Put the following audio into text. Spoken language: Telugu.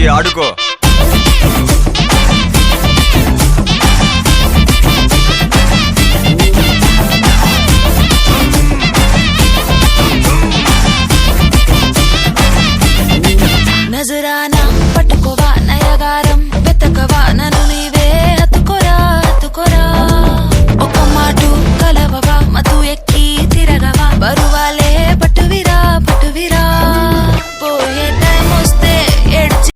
వచ్చి ఆడుకో. నజరానా పట్టుకోవా నయగారం వెతకవా నన్ను నీవే హత్తుకోరా హత్తుకోరా ఒక మాటు కలవవా మధు ఎక్కి తిరగవా బరువాలే పట్టువిరా పట్టువిరా పోయే టైం వస్తే